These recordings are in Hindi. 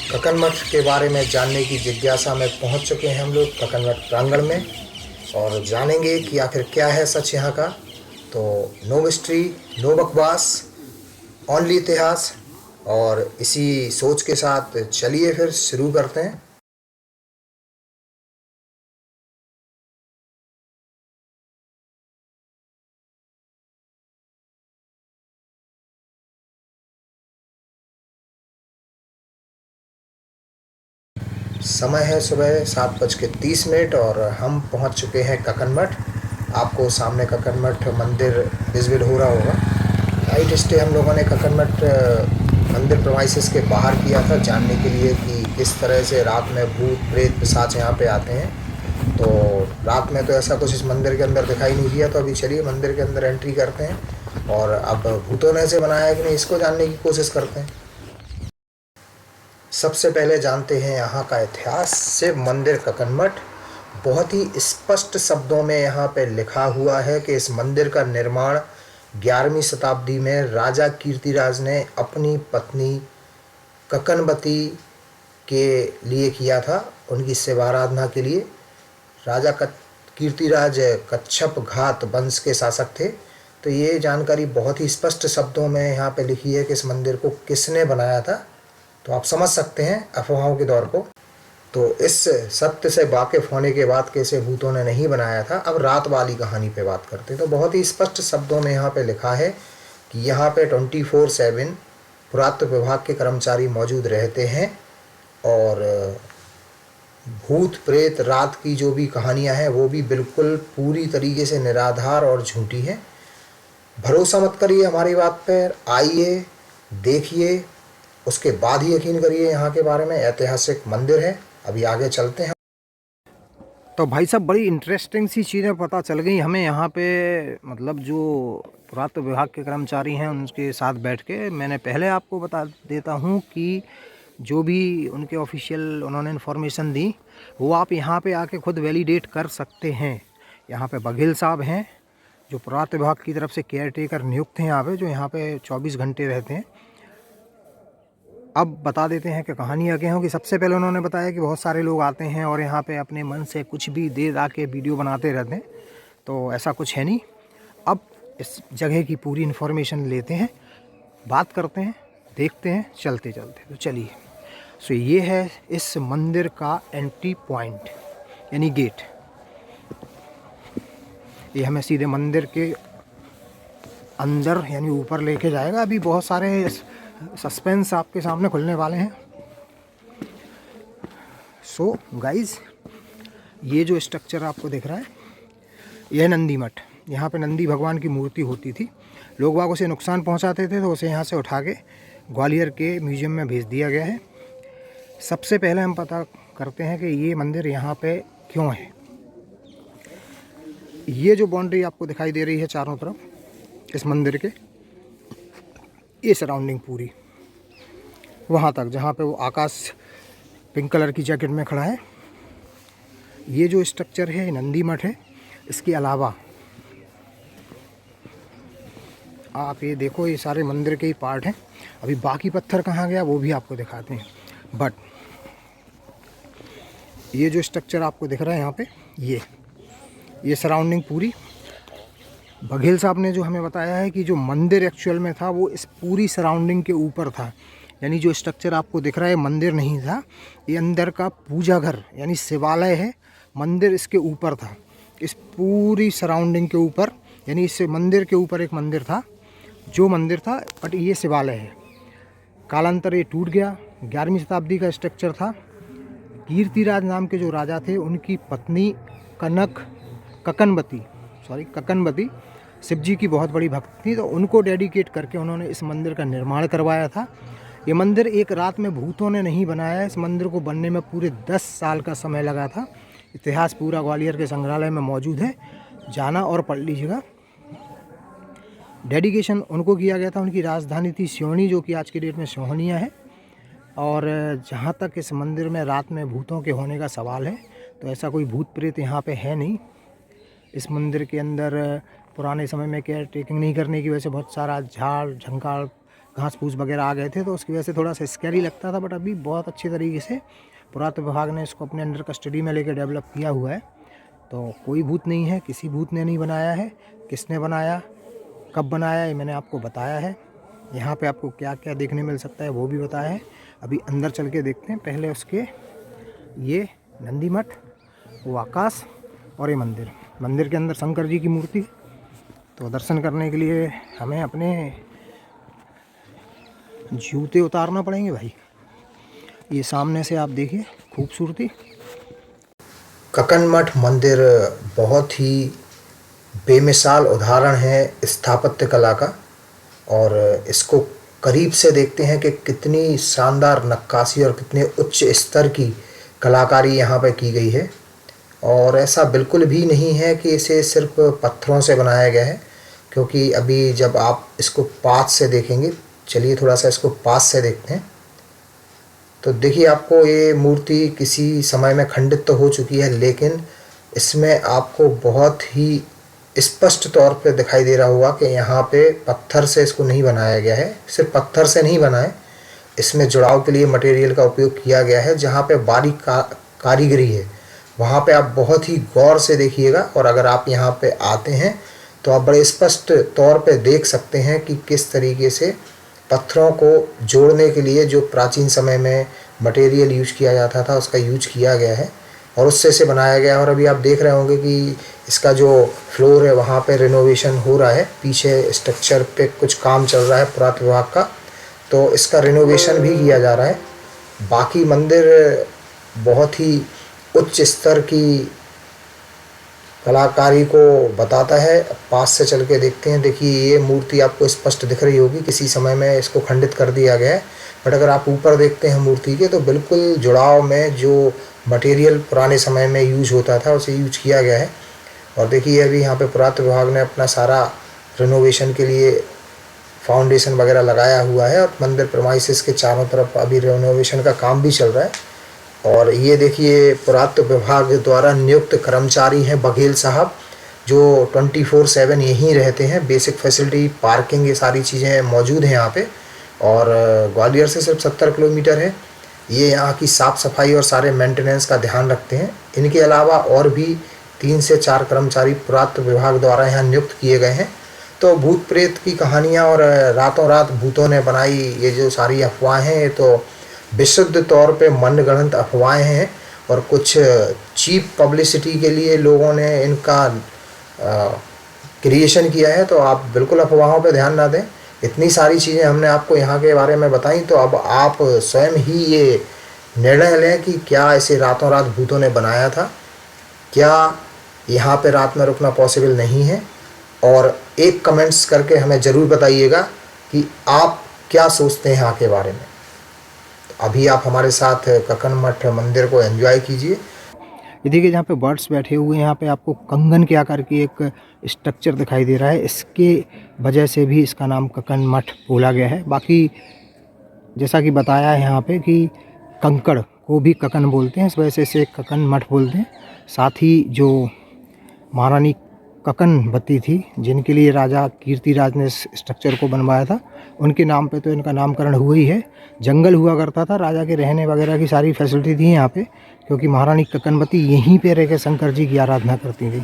कक्कन मठ के बारे में जानने की जिज्ञासा में पहुंच चुके हैं हम लोग कक्कन मठ प्रांगण में और जानेंगे कि आखिर क्या है सच यहाँ का। तो नो मिस्ट्री, नो बकवास, ओनली इतिहास। और इसी सोच के साथ चलिए फिर शुरू करते हैं। समय है सुबह 7:30 और हम पहुंच चुके हैं कक्कन मठ। आपको सामने कक्कन मठ मंदिर विजिट हो रहा होगा। नाइट स्टे हम लोगों ने कक्कन मठ मंदिर प्रेमाइसेस के बाहर किया था, जानने के लिए कि किस तरह से रात में भूत प्रेत पिशाच यहाँ पे आते हैं। तो रात में तो ऐसा कुछ इस मंदिर के अंदर दिखाई नहीं दिया। तो अभी चलिए मंदिर के अंदर एंट्री करते हैं और अब भूतों ने ऐसे बनाया है कि नहीं, इसको जानने की कोशिश करते हैं। सबसे पहले जानते हैं यहाँ का इतिहास। शिव मंदिर कक्कन मठ बहुत ही स्पष्ट शब्दों में यहाँ पे लिखा हुआ है कि इस मंदिर का निर्माण 11वीं शताब्दी में राजा कीर्तिराज ने अपनी पत्नी कक्कनवती के लिए किया था, उनकी शिव आराधना के लिए। राजा कीर्तिराज कच्छप घात वंश के शासक थे। तो ये जानकारी बहुत ही स्पष्ट शब्दों में यहाँ पे लिखी है कि इस मंदिर को किसने बनाया था। तो आप समझ सकते हैं अफवाहों के दौर को। तो इस सत्य से वाकिफ होने के बाद कैसे भूतों ने नहीं बनाया था। अब रात वाली कहानी पे बात करते हैं। तो बहुत ही स्पष्ट शब्दों में यहाँ पे लिखा है कि यहाँ पे 24/7 पुरातत्व विभाग के कर्मचारी मौजूद रहते हैं और भूत प्रेत रात की जो भी कहानियाँ हैं वो भी बिल्कुल पूरी तरीके से निराधार और झूठी हैं। भरोसा मत करिए हमारी बात पर, आइए देखिए, उसके बाद ही यकीन करिए। यहाँ के बारे में ऐतिहासिक मंदिर है। अभी आगे चलते हैं। तो भाई साहब बड़ी इंटरेस्टिंग सी चीज़ें पता चल गई हमें यहाँ पे। मतलब जो पुरातत्व विभाग के कर्मचारी हैं उनके साथ बैठ के मैंने पहले आपको बता देता हूँ कि जो भी उनके ऑफिशियल उन्होंने इन्फॉर्मेशन दी वो आप यहाँ पे आके खुद वैलिडेट कर सकते हैं। यहाँ पे बघेल साहब हैं जो पुरातत्व विभाग की तरफ से केयर टेकर नियुक्त हैं यहाँ पे, जो यहाँ पे 24 घंटे रहते हैं। अब बता देते हैं कि कहानी आगे हो कि सबसे पहले उन्होंने बताया कि बहुत सारे लोग आते हैं और यहाँ पे अपने मन से कुछ भी दे दा के वीडियो बनाते रहते हैं। तो ऐसा कुछ है नहीं। अब इस जगह की पूरी इन्फॉर्मेशन लेते हैं, बात करते हैं, देखते हैं चलते चलते। तो चलिए। सो ये है इस मंदिर का एंट्री पॉइंट यानी गेट। ये हमें सीधे मंदिर के अंदर यानी ऊपर लेके जाएगा। अभी बहुत सारे सस्पेंस आपके सामने खुलने वाले हैं। सो गाइज, ये जो स्ट्रक्चर आपको दिख रहा है यह नंदी मठ। यहाँ पे नंदी भगवान की मूर्ति होती थी। लोग बाग उसे नुकसान पहुँचाते थे तो उसे यहाँ से उठा के ग्वालियर के म्यूजियम में भेज दिया गया है। सबसे पहले हम पता करते हैं कि ये मंदिर यहाँ पे क्यों है। ये जो बाउंड्री आपको दिखाई दे रही है चारों तरफ इस मंदिर के, ये सराउंडिंग पूरी वहाँ तक जहाँ पे वो आकाश पिंक कलर की जैकेट में खड़ा है, ये जो स्ट्रक्चर है नंदी मठ है। इसके अलावा आप ये देखो, ये सारे मंदिर के ही पार्ट हैं। अभी बाकी पत्थर कहाँ गया वो भी आपको दिखाते हैं। बट ये जो स्ट्रक्चर आपको दिख रहा है यहाँ पे, ये सराउंडिंग पूरी बघेल साहब ने जो हमें बताया है कि जो मंदिर एक्चुअल में था वो इस पूरी सराउंडिंग के ऊपर था। यानी जो स्ट्रक्चर आपको दिख रहा है मंदिर नहीं था, ये अंदर का पूजा घर यानी शिवालय है। मंदिर इसके ऊपर था, इस पूरी सराउंडिंग के ऊपर। यानी इस मंदिर के ऊपर एक मंदिर था, जो मंदिर था, बट ये शिवालय है। कालांतर ये टूट गया। 11वीं शताब्दी का स्ट्रक्चर था। कीर्तिराज नाम के जो राजा थे उनकी पत्नी कक्कनवती शिव जी की बहुत बड़ी भक्त थी। तो उनको डेडिकेट करके उन्होंने इस मंदिर का निर्माण करवाया था। ये मंदिर एक रात में भूतों ने नहीं बनाया। इस मंदिर को बनने में पूरे 10 साल का समय लगा था। इतिहास पूरा ग्वालियर के संग्रहालय में मौजूद है, जाना और पढ़ लीजिएगा। डेडिकेशन उनको किया गया था। उनकी राजधानी थी सिवनी, जो कि आज की डेट में सोहनिया है। और जहाँ तक इस मंदिर में रात में भूतों के होने का सवाल है, तो ऐसा कोई भूत प्रेत यहाँ पे है नहीं। इस मंदिर के अंदर पुराने समय में केयर टेकिंग नहीं करने की वजह से बहुत सारा झाड़ झंकार घास फूस वगैरह आ गए थे, तो उसकी वजह से थोड़ा सा स्कैरी लगता था। बट अभी बहुत अच्छे तरीके से पुरातत्व विभाग ने इसको अपने अंडर कस्टडी में लेकर डेवलप किया हुआ है। तो कोई भूत नहीं है, किसी भूत ने नहीं बनाया है। किसने बनाया, कब बनाया, ये मैंने आपको बताया है। यहाँ पे आपको क्या क्या देखने मिल सकता है वो भी बताया है। अभी अंदर चल के देखते हैं। पहले उसके ये नंदी मठ, वो आकाश और ये मंदिर के अंदर शंकर जी की मूर्ति। तो दर्शन करने के लिए हमें अपने जूते उतारना पड़ेंगे भाई। ये सामने से आप देखिए खूबसूरती। कक्कन मठ मंदिर बहुत ही बेमिसाल उदाहरण है स्थापत्य कला का, और इसको करीब से देखते हैं कि कितनी शानदार नक्काशी और कितने उच्च स्तर की कलाकारी यहाँ पे की गई है। और ऐसा बिल्कुल भी नहीं है कि इसे सिर्फ पत्थरों से बनाया गया है, क्योंकि अभी जब आप इसको पास से देखेंगे, चलिए थोड़ा सा इसको पास से देखते हैं, तो देखिए आपको ये मूर्ति किसी समय में खंडित तो हो चुकी है, लेकिन इसमें आपको बहुत ही स्पष्ट तौर पे दिखाई दे रहा होगा कि यहाँ पे पत्थर से इसको नहीं बनाया गया है। सिर्फ पत्थर से नहीं बना है, इसमें जुड़ाव के लिए मटेरियल का उपयोग किया गया है। जहाँ पे बारीक कारीगरी है वहाँ पे आप बहुत ही गौर से देखिएगा, और अगर आप यहाँ पे आते हैं तो आप बड़े स्पष्ट तौर पे देख सकते हैं कि किस तरीके से पत्थरों को जोड़ने के लिए जो प्राचीन समय में मटेरियल यूज किया जाता था उसका यूज किया गया है और उससे इसे बनाया गया है। और अभी आप देख रहे होंगे कि इसका जो फ्लोर है वहाँ पे रिनोवेशन हो रहा है, पीछे स्ट्रक्चर पे कुछ काम चल रहा है पुरातत्व विभाग का, तो इसका रिनोवेशन भी किया जा रहा है। बाकी मंदिर बहुत ही उच्च स्तर की कलाकारी को बताता है। पास से चल के देखते हैं। देखिए ये मूर्ति आपको स्पष्ट दिख रही होगी, किसी समय में इसको खंडित कर दिया गया है, बट अगर आप ऊपर देखते हैं मूर्ति के तो बिल्कुल जुड़ाव में जो मटेरियल पुराने समय में यूज होता था उसे यूज किया गया है। और देखिए अभी यहाँ पे पुरातत्व विभाग ने अपना सारा रिनोवेशन के लिए फाउंडेशन वगैरह लगाया हुआ है, और मंदिर प्रेमाइसेस के चारों तरफ अभी रिनोवेशन का काम भी चल रहा है। और ये देखिए पुरातत्व विभाग द्वारा नियुक्त कर्मचारी हैं बघेल साहब, जो 24/7 यहीं रहते हैं। बेसिक फैसिलिटी, पार्किंग, ये सारी चीज़ें मौजूद हैं यहाँ पे। और ग्वालियर से सिर्फ 70 किलोमीटर है। ये यहाँ की साफ़ सफाई और सारे मेंटेनेंस का ध्यान रखते हैं। इनके अलावा और भी 3 से 4 कर्मचारी पुरातत्व विभाग द्वारा यहाँ नियुक्त किए गए हैं। तो भूत प्रेत की कहानियाँ और रातों रात भूतों ने बनाई ये जो सारी अफवाहें हैं, ये तो विशुद्ध तौर पे मनगढ़ंत अफवाहें हैं, और कुछ चीप पब्लिसिटी के लिए लोगों ने इनका क्रिएशन किया है। तो आप बिल्कुल अफवाहों पे ध्यान ना दें। इतनी सारी चीज़ें हमने आपको यहाँ के बारे में बताई, तो अब आप स्वयं ही ये निर्णय लें कि क्या इसे रातों रात भूतों ने बनाया था, क्या यहाँ पे रात में रुकना पॉसिबल नहीं है। और एक कमेंट्स करके हमें ज़रूर बताइएगा कि आप क्या सोचते हैं यहाँ के बारे में। अभी आप हमारे साथ कक्कन मठ मंदिर को एंजॉय कीजिए। ये देखिए जहाँ पे बर्ड्स बैठे हुए हैं, यहाँ पे आपको कंगन के आकार की एक स्ट्रक्चर दिखाई दे रहा है। इसके वजह से भी इसका नाम कक्कन मठ बोला गया है। बाकी जैसा कि बताया है यहाँ पे कि कंकड़ को भी कक्कन बोलते हैं, इस वजह से इसे कक्कन मठ बोलते हैं। साथ ही जो महारानी कक्कनवती थी, जिनके लिए राजा कीर्तिराज ने इस स्ट्रक्चर को बनवाया था, उनके नाम पे तो इनका नामकरण हुआ ही है। जंगल हुआ करता था, राजा के रहने वगैरह की सारी फैसिलिटी थी यहाँ पे, क्योंकि महारानी कक्कनवती यहीं पे रह के शंकर जी की आराधना करती थी।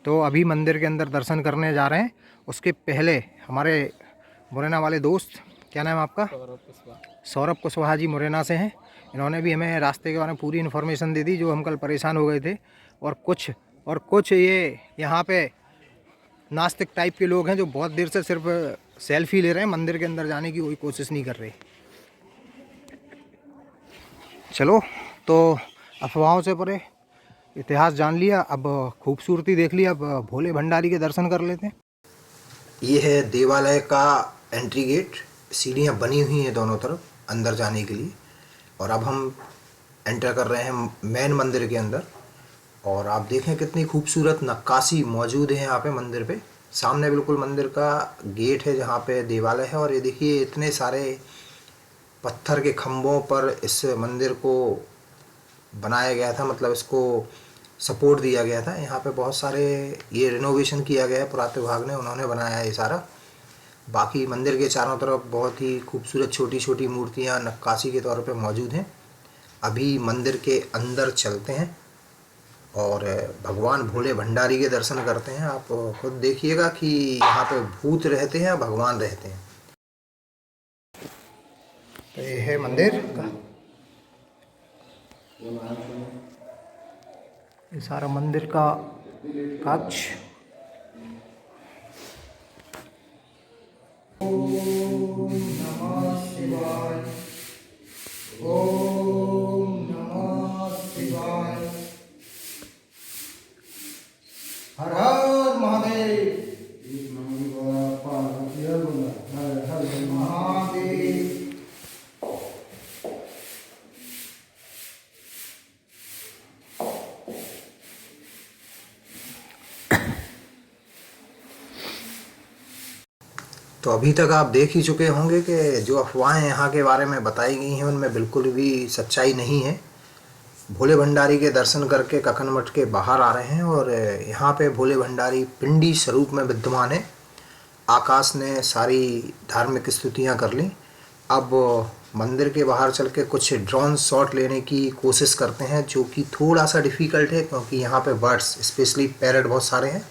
तो अभी मंदिर के अंदर दर्शन करने जा रहे हैं। उसके पहले हमारे मुरैना वाले दोस्त, क्या नाम है आपका? सौरभ कुशवाहा जी मुरैना से हैं। इन्होंने भी हमें रास्ते के बारे में पूरी इन्फॉर्मेशन दे दी, जो हम कल परेशान हो गए थे। और कुछ ये यहाँ पे नास्तिक टाइप के लोग हैं जो बहुत देर से सिर्फ सेल्फी ले रहे हैं, मंदिर के अंदर जाने की कोई कोशिश नहीं कर रहे। चलो, तो अफवाहों से परे इतिहास जान लिया, अब खूबसूरती देख लिया, अब भोले भंडारी के दर्शन कर लेते हैं। ये है देवालय का एंट्री गेट। सीढ़ियाँ बनी हुई हैं दोनों तरफ अंदर जाने के लिए, और अब हम एंटर कर रहे हैं मेन मंदिर के अंदर। और आप देखें कितनी खूबसूरत नक्काशी मौजूद है यहाँ पे मंदिर पे। सामने बिल्कुल मंदिर का गेट है जहाँ पे देवालय है, और ये देखिए इतने सारे पत्थर के खम्भों पर इस मंदिर को बनाया गया था, मतलब इसको सपोर्ट दिया गया था। यहाँ पे बहुत सारे ये रिनोवेशन किया गया है, पुरातत्व विभाग ने, उन्होंने बनाया है ये सारा। बाकी मंदिर के चारों तरफ बहुत ही खूबसूरत छोटी छोटी मूर्तियाँ नक्काशी के तौर पे मौजूद हैं। अभी मंदिर के अंदर चलते हैं और भगवान भोले भंडारी के दर्शन करते हैं। आप खुद देखिएगा कि यहाँ पे भूत रहते हैं या भगवान रहते हैं। तो ये है मंदिर का, ये सारा मंदिर का कक्ष। ओम नमः शिवाय, ओम नमः शिवाय, हर हर महादेव, हर हर महादेव। तो अभी तक आप देख ही चुके होंगे कि जो अफवाहें यहाँ के बारे में बताई गई हैं उनमें बिल्कुल भी सच्चाई नहीं है। भोले भंडारी के दर्शन करके कक्कन मठ के बाहर आ रहे हैं और यहाँ पे भोले भंडारी पिंडी स्वरूप में विद्यमान है। आकाश ने सारी धार्मिक स्तुतियाँ कर ली। अब मंदिर के बाहर चल के कुछ ड्रोन शॉट लेने की कोशिश करते हैं, जो कि थोड़ा सा डिफ़िकल्ट है क्योंकि यहाँ पे बर्ड्स स्पेशली पैरट बहुत सारे हैं।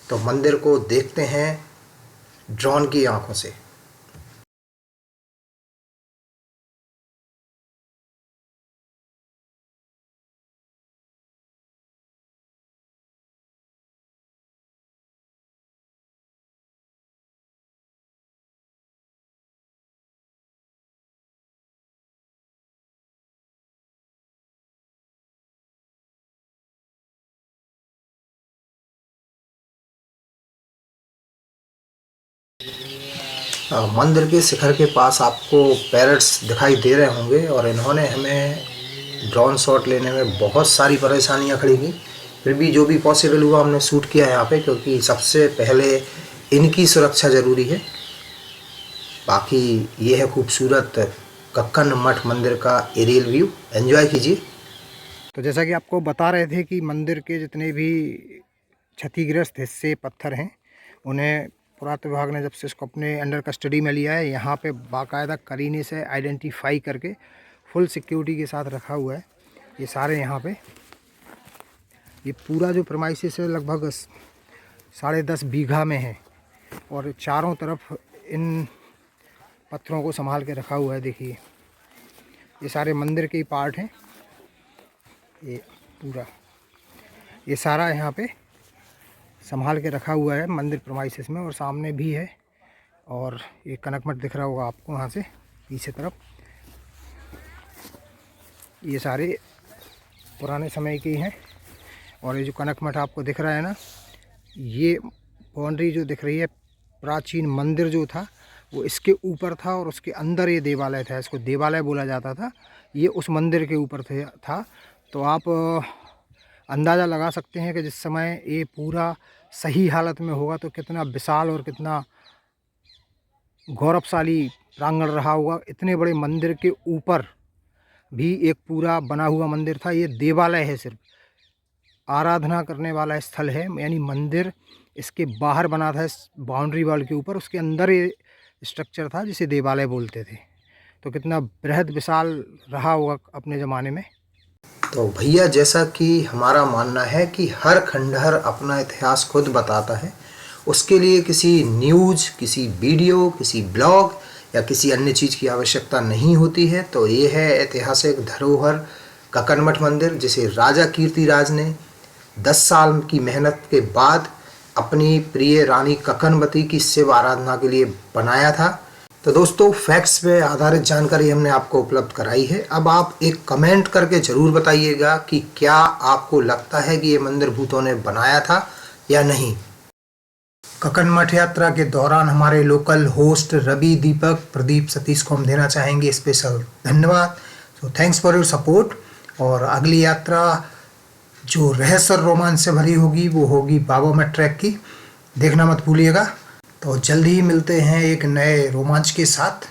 तो मंदिर को देखते हैं ड्रोन की आंखों से। मंदिर के शिखर के पास आपको पैरट्स दिखाई दे रहे होंगे और इन्होंने हमें ड्रोन शॉट लेने में बहुत सारी परेशानियां खड़ी की। फिर भी जो भी पॉसिबल हुआ हमने शूट किया यहाँ पे, क्योंकि सबसे पहले इनकी सुरक्षा ज़रूरी है। बाकी ये है खूबसूरत कक्कन मठ मंदिर का एरियल व्यू, एंजॉय कीजिए। तो जैसा कि आपको बता रहे थे कि मंदिर के जितने भी क्षतिग्रस्त हिस्से पत्थर हैं उन्हें पुरातत्व विभाग ने जब से इसको अपने अंडर कस्टडी में लिया है, यहाँ पे बाकायदा करीने से आइडेंटिफाई करके फुल सिक्योरिटी के साथ रखा हुआ है। ये सारे यहाँ पे ये पूरा जो प्रेमाइसिस है लगभग 10.5 बीघा में है और चारों तरफ इन पत्थरों को संभाल के रखा हुआ है। देखिए ये सारे मंदिर के ही पार्ट हैं। ये पूरा ये सारा यहाँ पे संभाल के रखा हुआ है मंदिर प्रेमाइसिस में। और सामने भी है और ये कनक मठ दिख रहा होगा आपको वहाँ से पीछे तरफ। ये सारे पुराने समय के हैं। और ये जो कनक मठ आपको दिख रहा है ना, ये बाउंड्री जो दिख रही है, प्राचीन मंदिर जो था वो इसके ऊपर था और उसके अंदर ये देवालय था। इसको देवालय बोला जाता था। ये उस मंदिर के ऊपर था। तो आप अंदाज़ा लगा सकते हैं कि जिस समय ये पूरा सही हालत में होगा तो कितना विशाल और कितना गौरवशाली प्रांगण रहा होगा। इतने बड़े मंदिर के ऊपर भी एक पूरा बना हुआ मंदिर था। ये देवालय है, सिर्फ आराधना करने वाला स्थल है, यानी मंदिर इसके बाहर बना था, इस बाउंड्री वॉल के ऊपर। उसके अंदर ये स्ट्रक्चर था जिसे देवालय बोलते थे। तो कितना बृहद विशाल रहा होगा अपने ज़माने में। तो भैया, जैसा कि हमारा मानना है कि हर खंडहर अपना इतिहास खुद बताता है, उसके लिए किसी न्यूज़, किसी वीडियो, किसी ब्लॉग या किसी अन्य चीज़ की आवश्यकता नहीं होती है। तो ये है ऐतिहासिक धरोहर कक्कन मठ मंदिर, जिसे राजा कीर्तिराज ने 10 साल की मेहनत के बाद अपनी प्रिय रानी कक्कनवती की शिव आराधना के लिए बनाया था। तो दोस्तों, फैक्ट्स पे आधारित जानकारी हमने आपको उपलब्ध कराई है। अब आप एक कमेंट करके ज़रूर बताइएगा कि क्या आपको लगता है कि ये मंदिर भूतों ने बनाया था या नहीं। कक्कन मठ यात्रा के दौरान हमारे लोकल होस्ट रवि, दीपक, प्रदीप, सतीश को हम देना चाहेंगे स्पेशल धन्यवाद। So thanks for your support. और अगली यात्रा जो रहस्य और रोमांच से भरी होगी वो होगी बाबा मठ ट्रैक की, देखना मत भूलिएगा। तो जल्दी ही मिलते हैं एक नए रोमांच के साथ।